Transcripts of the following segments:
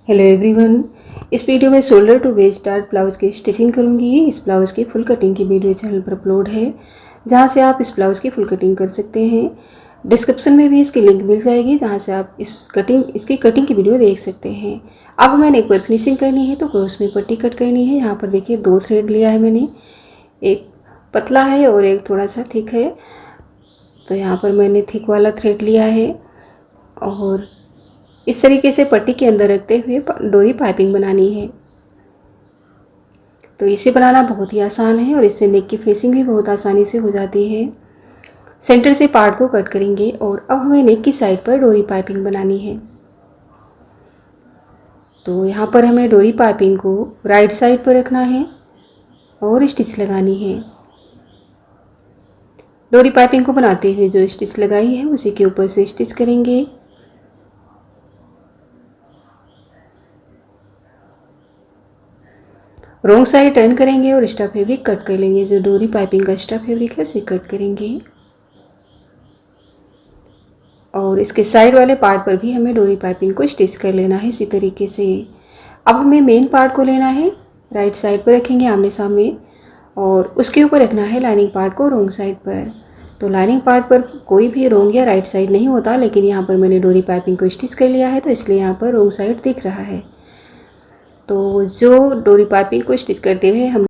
Hello everyone. इस video में shoulder to waist dart blouse की स्टिचिंग करूंगी। इस ब्लाउज़ की फुल कटिंग की वीडियो चैनल पर अपलोड है, जहां से आप इस ब्लाउज़ की फुल कटिंग कर सकते हैं। डिस्क्रिप्शन में भी इसकी लिंक मिल जाएगी, जहां से आप इसकी कटिंग की वीडियो देख सकते हैं। अब हमें एक बार फिनिशिंग करनी है तो क्रॉस में पट्टी कट करनी है। यहाँ पर देखिए 2 थ्रेड लिया है मैंने, एक पतला है और एक थोड़ा सा थिक है। तो यहाँ पर मैंने थिक वाला थ्रेड लिया है और इस तरीके से पट्टी के अंदर रखते हुए डोरी पाइपिंग बनानी है। तो इसे बनाना बहुत ही आसान है और इससे नेक की फिनिशिंग भी बहुत आसानी से हो जाती है। सेंटर से पार्ट को कट करेंगे और अब हमें नेक की साइड पर डोरी पाइपिंग बनानी है। तो यहाँ पर हमें डोरी पाइपिंग को राइट साइड पर रखना है और स्टिच लगानी है। डोरी पाइपिंग को बनाते हुए जो स्टिच लगाई है उसी के ऊपर से स्टिच करेंगे। रॉन्ग साइड टर्न करेंगे और एक्स्ट्रा फैब्रिक कट कर लेंगे। जो डोरी पाइपिंग का एक्स्ट्रा फैब्रिक है उसे कट करेंगे और इसके साइड वाले पार्ट पर भी हमें डोरी पाइपिंग को स्टिच कर लेना है इसी तरीके से। अब हमें मेन पार्ट को लेना है, राइट साइड पर रखेंगे आमने सामने और उसके ऊपर रखना है लाइनिंग पार्ट को रॉन्ग साइड पर। तो लाइनिंग पार्ट पर कोई भी रॉन्ग या राइट साइड नहीं होता, लेकिन यहाँ पर मैंने डोरी पाइपिंग को स्टिच कर लिया है तो इसलिए यहाँ पर रॉन्ग साइड दिख रहा है। तो जो डोरी पाइपिंग को स्टिच करते हुए हम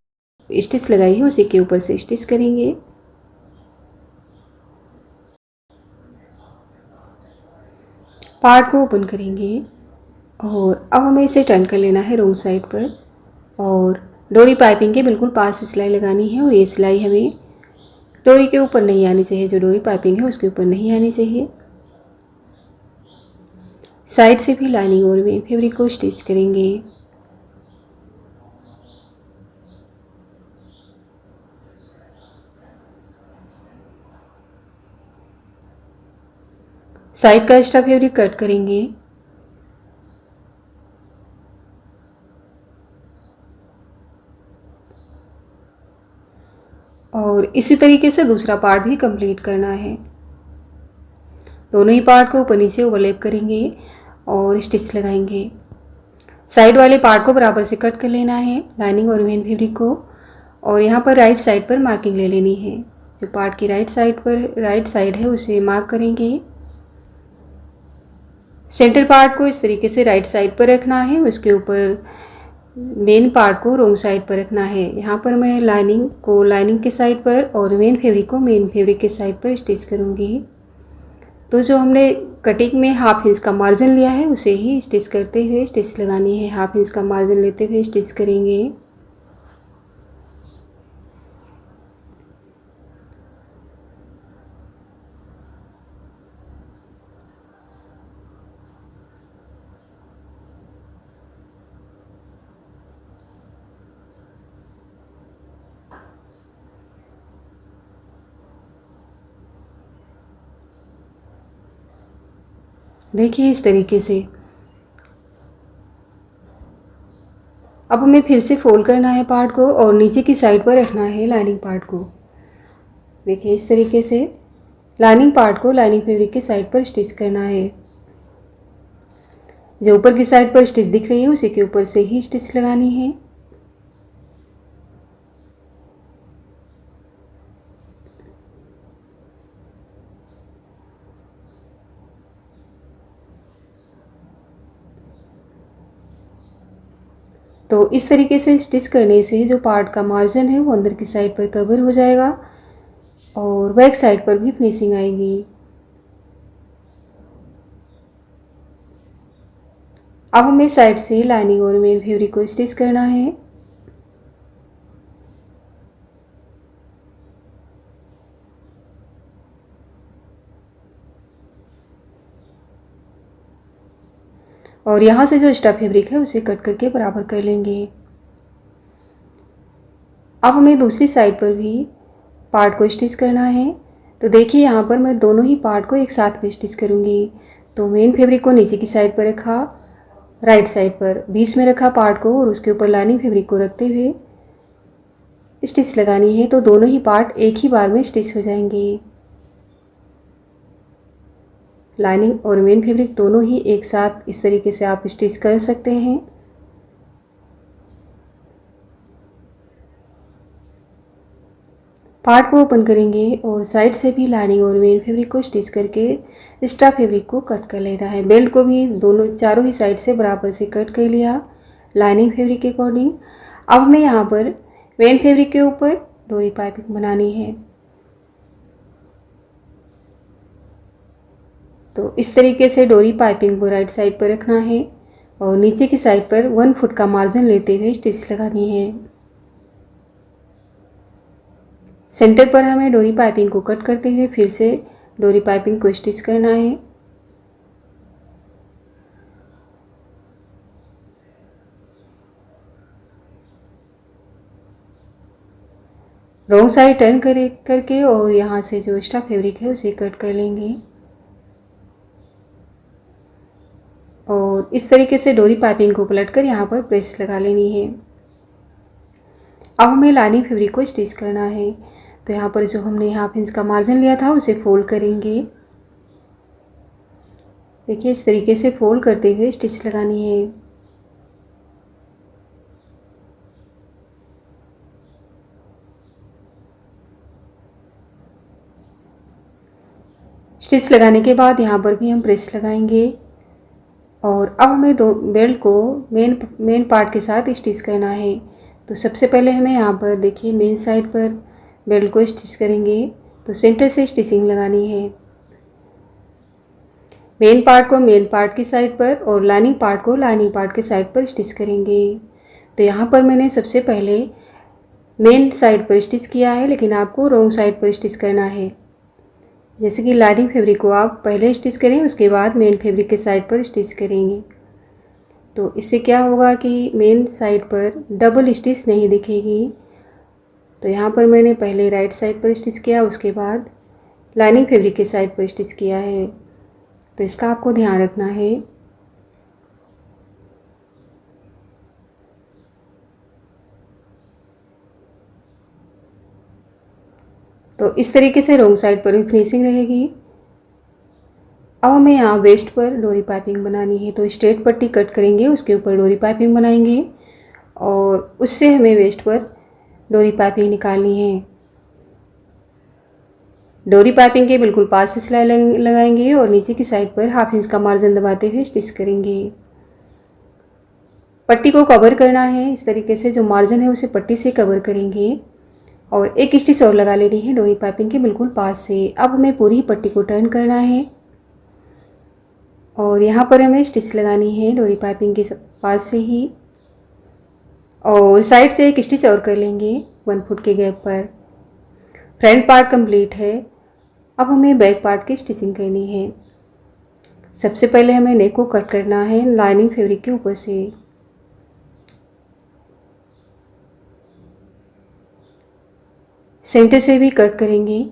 स्टिच लगाई है उसी के ऊपर से स्टिच करेंगे। पार्ट को ओपन करेंगे और अब हमें इसे टर्न कर लेना है रॉन्ग साइड पर और डोरी पाइपिंग के बिल्कुल पास सिलाई लगानी है। और ये सिलाई हमें डोरी के ऊपर नहीं आनी चाहिए, जो डोरी पाइपिंग है उसके ऊपर नहीं आनी चाहिए। साइड से भी लाइनिंग और में फैब्रिक को स्टिच करेंगे। साइड का एक्स्ट्रा फैब्रिक कट करेंगे और इसी तरीके से दूसरा पार्ट भी कंप्लीट करना है। दोनों ही पार्ट को ऊपर नीचे ओवरलैप करेंगे और स्टिच लगाएंगे। साइड वाले पार्ट को बराबर से कट कर लेना है, लाइनिंग और मेन फैब्रिक को, और यहाँ पर राइट साइड पर मार्किंग ले लेनी है। जो पार्ट की राइट साइड है उसे मार्क करेंगे। सेंटर पार्ट को इस तरीके से राइट साइड पर रखना है, उसके ऊपर मेन पार्ट को रॉन्ग साइड पर रखना है। यहाँ पर मैं लाइनिंग को लाइनिंग के साइड पर और मेन फैब्रिक को मेन फैब्रिक के साइड पर स्टिच करूँगी। तो जो हमने कटिंग में हाफ इंच का मार्जिन लिया है उसे ही स्टिच करते हुए स्टिच लगानी है। हाफ इंच का मार्जिन लेते हुए स्टिच करेंगे। देखिए इस तरीके से। अब हमें फिर से फोल्ड करना है पार्ट को और नीचे की साइड पर रखना है लाइनिंग पार्ट को। देखिए इस तरीके से लाइनिंग पार्ट को लाइनिंग फैब्रिक के साइड पर स्टिच करना है। जो ऊपर की साइड पर स्टिच दिख रही है उसी के ऊपर से ही स्टिच लगानी है। तो इस तरीके से स्टिच करने से जो पार्ट का मार्जिन है वो अंदर की साइड पर कवर हो जाएगा और बैक साइड पर भी फिनिशिंग आएगी। अब हमें साइड से लाइनिंग और मेन फैब्रिक को स्टिच करना है। और यहाँ से जो एक्स्ट्रा फैब्रिक है उसे कट करके बराबर कर लेंगे। अब हमें दूसरी साइड पर भी पार्ट को स्टिच करना है। तो देखिए यहाँ पर मैं दोनों ही पार्ट को एक साथ में स्टिच करूँगी। तो मेन फैब्रिक को नीचे की साइड पर रखा, राइट साइड पर बीच में रखा पार्ट को और उसके ऊपर लाइनिंग फैब्रिक को रखते हुए स्टिच लगानी है। तो दोनों ही पार्ट एक ही बार में स्टिच हो जाएंगे। लाइनिंग और मेन फैब्रिक दोनों ही एक साथ इस तरीके से आप स्टिच कर सकते हैं। पार्ट को ओपन करेंगे और साइड से भी लाइनिंग और मेन फैब्रिक को स्टिच करके एक्स्ट्रा फैब्रिक को कट कर लेना है। बेल्ट को भी दोनों चारों ही साइड से बराबर से कट कर लिया लाइनिंग फैब्रिक के अकॉर्डिंग। अब हमें यहाँ पर मेन फैब्रिक के ऊपर डोरी पाइपिंग बनानी है। तो इस तरीके से डोरी पाइपिंग को राइट साइड पर रखना है और नीचे की साइड पर 1 फुट का मार्जिन लेते हुए स्टिच लगानी है। सेंटर पर हमें डोरी पाइपिंग को कट करते हुए फिर से डोरी पाइपिंग को स्टिच करना है। रॉन्ग साइड टर्न करके और यहाँ से जो एक्स्ट्रा फैब्रिक है उसे कट कर लेंगे और इस तरीके से डोरी पाइपिंग को पलटकर यहाँ पर प्रेस लगा लेनी है। अब हमें लाइनिंग फैब्रिक को स्टिच करना है। तो यहाँ पर जो हमने हाफ इंच का मार्जिन लिया था उसे फोल्ड करेंगे। देखिए इस तरीके से फोल्ड करते हुए स्टिच लगानी है। स्टिच लगाने के बाद यहाँ पर भी हम प्रेस लगाएंगे और अब हमें दो बेल्ट को मेन पार्ट के साथ स्टिच करना है। तो सबसे पहले हमें यहाँ पर देखिए मेन साइड पर बेल्ट को स्टिच करेंगे। तो सेंटर से स्टिचिंग लगानी है। मेन पार्ट को मेन पार्ट की साइड पर और लाइनिंग पार्ट को लाइनिंग पार्ट के साइड पर स्टिच करेंगे। तो यहाँ पर मैंने सबसे पहले मेन साइड पर स्टिच किया है, लेकिन आपको रॉन्ग साइड पर स्टिच करना है। जैसे कि लाइनिंग फैब्रिक को आप पहले स्टिच करें, उसके बाद मेन फैब्रिक के साइड पर स्टिच करेंगे। तो इससे क्या होगा कि मेन साइड पर डबल स्टिच नहीं दिखेगी। तो यहाँ पर मैंने पहले राइट साइड पर स्टिच किया, उसके बाद लाइनिंग फैब्रिक के साइड पर स्टिच किया है। तो इसका आपको ध्यान रखना है। तो इस तरीके से रॉन्ग साइड पर भी फिनिशिंग रहेगी। अब हमें यहाँ वेस्ट पर डोरी पाइपिंग बनानी है। तो स्ट्रेट पट्टी कट करेंगे, उसके ऊपर डोरी पाइपिंग बनाएंगे और उससे हमें वेस्ट पर डोरी पाइपिंग निकालनी है। डोरी पाइपिंग के बिल्कुल पास से सिलाई लगाएंगे और नीचे की साइड पर हाफ इंच का मार्जिन दबाते हुए स्टिच करेंगे। पट्टी को कवर करना है। इस तरीके से जो मार्जिन है उसे पट्टी से कवर करेंगे और एक स्टिच और लगा लेनी है डोरी पाइपिंग के बिल्कुल पास से। अब हमें पूरी पट्टी को टर्न करना है और यहाँ पर हमें स्टिच लगानी है डोरी पाइपिंग के पास से ही और साइड से एक स्टिच और कर लेंगे 1 फुट के गैप पर। फ्रंट पार्ट कंप्लीट है। अब हमें बैक पार्ट की स्टिचिंग करनी है। सबसे पहले हमें नेक को कट करना है लाइनिंग फैब्रिक के ऊपर से। सेंटर से भी कट करेंगे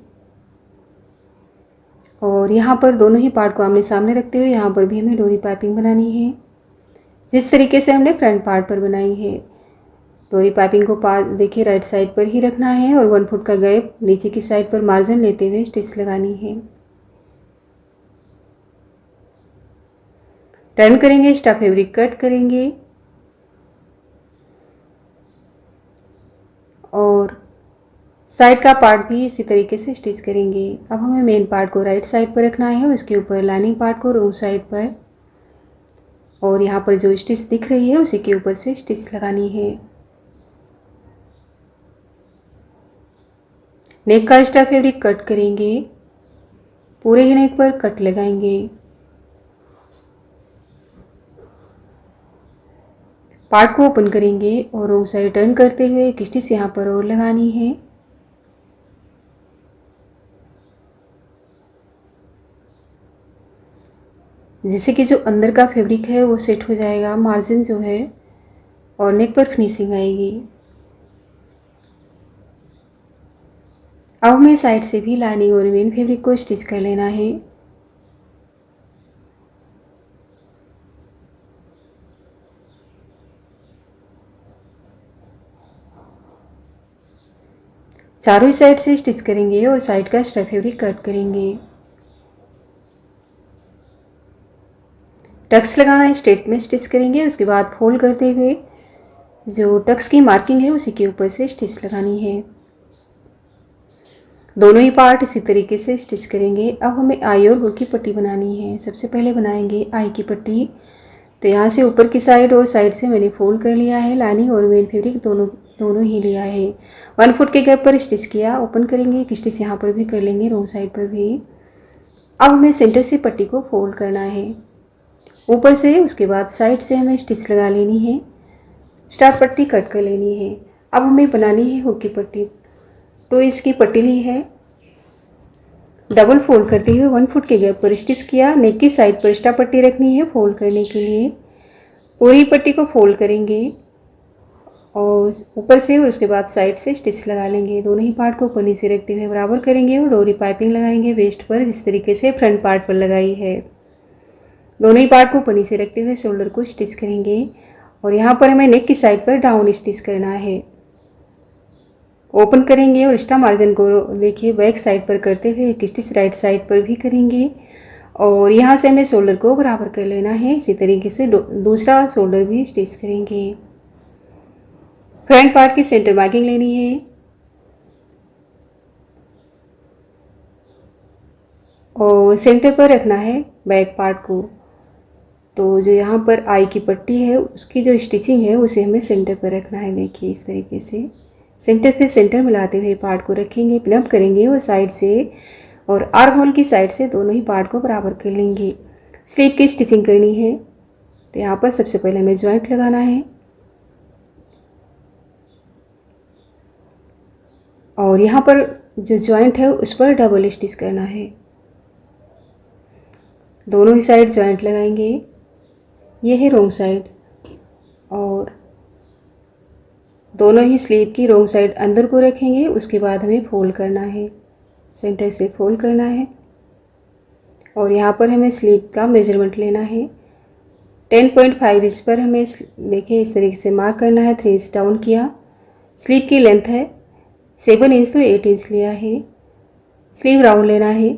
और यहाँ पर दोनों ही पार्ट को आमने सामने रखते हुए यहाँ पर भी हमें डोरी पाइपिंग बनानी है, जिस तरीके से हमने फ्रंट पार्ट पर बनाई है। डोरी पाइपिंग को देखिए राइट साइड पर ही रखना है और 1 फुट का गैप नीचे की साइड पर मार्जिन लेते हुए स्टिच लगानी है। टर्न करेंगे, एक्स्ट्रा फैब्रिक कट करेंगे और साइड का पार्ट भी इसी तरीके से स्टिच करेंगे। अब हमें मेन पार्ट को राइट साइड पर रखना है और उसके ऊपर लाइनिंग पार्ट को रॉन्ग साइड पर और यहाँ पर जो स्टिच दिख रही है उसी के ऊपर से स्टिच लगानी है। नेक का एक्स्ट्रा फैब्रिक कट करेंगे, पूरे ही नेक पर कट लगाएंगे। पार्ट को ओपन करेंगे और रॉन्ग साइड टर्न करते हुए एक स्टिच यहाँ पर और लगानी है। जिससे कि जो अंदर का फैब्रिक है वो सेट हो जाएगा, मार्जिन जो है, और नेक पर फिनिशिंग आएगी। अब हमें साइड से भी लाइनिंग और मेन फैब्रिक को स्टिच कर लेना है। चारों ही साइड से स्टिच करेंगे और साइड का एक्स्ट्रा फैब्रिक कट करेंगे। टक्स लगाना है, स्ट्रेट में स्टिच करेंगे। उसके बाद फोल्ड करते हुए जो टक्स की मार्किंग है उसी के ऊपर से स्टिच लगानी है। दोनों ही पार्ट इसी तरीके से स्टिच करेंगे। अब हमें आई और हुक की पट्टी बनानी है। सबसे पहले बनाएंगे आई की पट्टी। तो यहाँ से ऊपर की साइड और साइड से मैंने फोल्ड कर लिया है। लाइनिंग और मेन फैब्रिक दोनों ही लिया है। 1 फुट के गैप पर स्टिच किया। ओपन करेंगे, एक स्टिच यहाँ पर भी कर लेंगे, रोंग साइड पर भी। अब हमें सेंटर से पट्टी को फोल्ड करना है ऊपर से। उसके बाद साइड से हमें स्टिच लगा लेनी है, स्टार्ट पट्टी कट कर लेनी है। अब हमें बनानी है हुक की पट्टी। 2 इंच की पट्टी ली है, डबल फोल्ड करते हुए 1 फुट के गैप पर स्टिच किया। नेक की साइड पर स्टार्ट पट्टी रखनी है फोल्ड करने के लिए। पूरी पट्टी को फोल्ड करेंगे और ऊपर से और उसके बाद साइड से स्टिच लगा लेंगे। दोनों ही पार्ट को ऊपर नीचे रखते हुए बराबर करेंगे और डोरी पाइपिंग लगाएंगे वेस्ट पर, जिस तरीके से फ्रंट पार्ट पर लगाई है। दोनों ही पार्ट को ऊपर नीचे रखते हुए शोल्डर को स्टिच करेंगे और यहाँ पर हमें नेक की साइड पर डाउन स्टिच करना है। ओपन करेंगे और एक्स्ट्रा मार्जिन को देखिए बैक साइड पर करते हुए एक स्टिच राइट साइड पर भी करेंगे और यहाँ से हमें शोल्डर को बराबर कर लेना है। इसी तरीके से दूसरा शोल्डर भी स्टिच करेंगे। फ्रंट पार्ट की सेंटर मार्किंग लेनी है और सेंटर पर रखना है बैक पार्ट को। तो जो यहाँ पर आई की पट्टी है उसकी जो स्टिचिंग है उसे हमें सेंटर पर रखना है। देखिए इस तरीके से सेंटर से सेंटर मिलाते हुए पार्ट को रखेंगे, पिनअप करेंगे और साइड से और आर्म होल की साइड से दोनों ही पार्ट को बराबर कर लेंगे। स्लीव की स्टिचिंग करनी है। तो यहाँ पर सबसे पहले हमें जॉइंट लगाना है और यहाँ पर जो जॉइंट है उस पर डबल स्टिच करना है। दोनों ही साइड जॉइंट लगाएंगे। ये है रोंग साइड और दोनों ही स्लीव की रोंग साइड अंदर को रखेंगे। उसके बाद हमें फोल्ड करना है, सेंटर से फोल्ड करना है और यहाँ पर हमें स्लीव का मेजरमेंट लेना है। 10.5 इंच पर हमें देखिए इस तरीके से मार्क करना है। 3 इंच डाउन किया। स्लीव की लेंथ है 7 इंच तो 8 इंच लिया है। स्लीव राउंड लेना है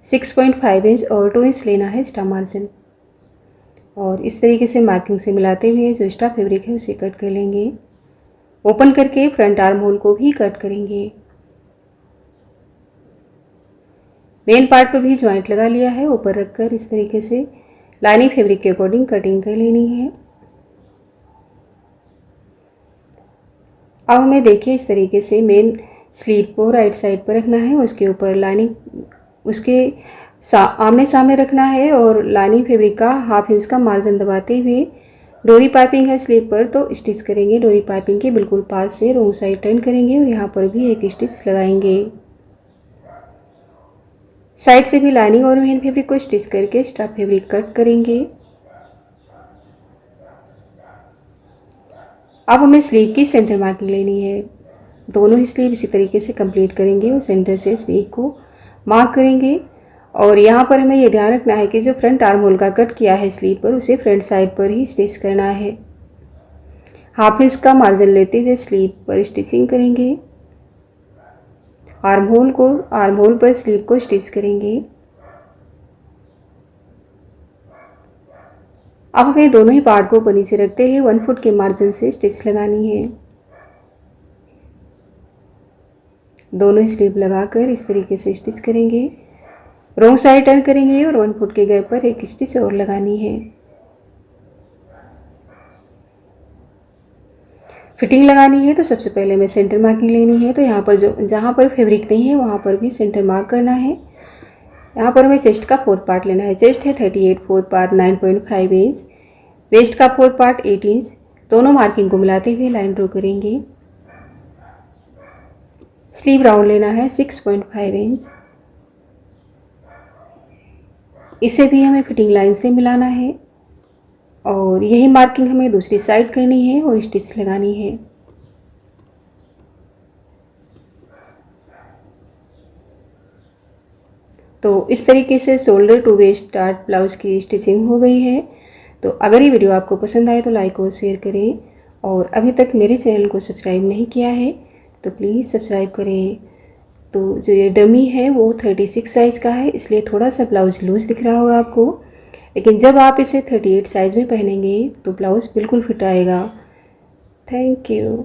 6.5 इंच और 2 इंच लेना है एक्स्ट्रा मार्जिन और इस तरीके से मार्किंग से मिलाते हुए जो एक्स्ट्रा फैब्रिक है उसे कट कर लेंगे। ओपन करके फ्रंट आर्म होल को भी कट करेंगे। मेन पार्ट पर भी जॉइंट लगा लिया है। ऊपर रखकर इस तरीके से लाइनिंग फैब्रिक के अकॉर्डिंग कटिंग कर लेनी है। अब हमें देखिए इस तरीके से मेन स्लीव को राइट साइड पर रखना है, उसके ऊपर लाइनिंग उसके आमने सामने रखना है और लाइनिंग फैब्रिक का 1/2 इंच का मार्जिन दबाते हुए डोरी पाइपिंग है स्लीव पर तो स्टिच करेंगे। डोरी पाइपिंग के बिल्कुल पास से रोंग साइड टर्न करेंगे और यहाँ पर भी एक स्टिच लगाएंगे। साइड से भी लाइनिंग और मेन फैब्रिक को स्टिच करके एक्स्ट्रा फैब्रिक कट करेंगे। अब हमें स्लीव की सेंटर मार्किंग लेनी है। दोनों ही स्लीव इसी तरीके से कंप्लीट करेंगे और सेंटर से स्लीव को मार्क करेंगे और यहाँ पर हमें ये ध्यान रखना है कि जो फ्रंट आर्म होल का कट किया है स्लीव पर उसे फ्रंट साइड पर ही स्टिच करना है। 1/2 इंच का मार्जिन लेते हुए स्लीव पर स्टिचिंग करेंगे। आर्म होल पर स्लीव को स्टिच करेंगे। अब हमें दोनों ही पार्ट को ऊपर नीचे रखते हुए 1 फुट के मार्जिन से स्टिच लगानी है। दोनों ही स्लीव लगाकर इस तरीके से स्टिच करेंगे। रोंग साइड टर्न करेंगे और 1 फुट के गैप पर एक स्टिच और लगानी है। फिटिंग लगानी है तो सबसे पहले हमें सेंटर मार्किंग लेनी है। तो यहाँ पर जहाँ पर फैब्रिक नहीं है वहाँ पर भी सेंटर मार्क करना है। यहाँ पर हमें चेस्ट का 4th पार्ट लेना है। चेस्ट है 38, 4th पार्ट 9.5 इंच, वेस्ट का 4th पार्ट 8 इंच। दोनों मार्किंग को मिलाते हुए लाइन ड्रॉ करेंगे। स्लीव राउंड लेना है 6.5 इंच। इसे भी हमें फिटिंग लाइन से मिलाना है और यही मार्किंग हमें दूसरी साइड करनी है और स्टिच लगानी है। तो इस तरीके से shoulder to waist dart blouse की स्टिचिंग हो गई है। तो अगर ये वीडियो आपको पसंद आए तो लाइक और शेयर करें और अभी तक मेरे चैनल को सब्सक्राइब नहीं किया है तो प्लीज़ सब्सक्राइब करें। तो जो ये डमी है वो 36 साइज़ का है, इसलिए थोड़ा सा ब्लाउज़ लूज़ दिख रहा होगा आपको। लेकिन जब आप इसे 38 साइज़ में पहनेंगे तो ब्लाउज़ बिल्कुल फिट आएगा। Thank you.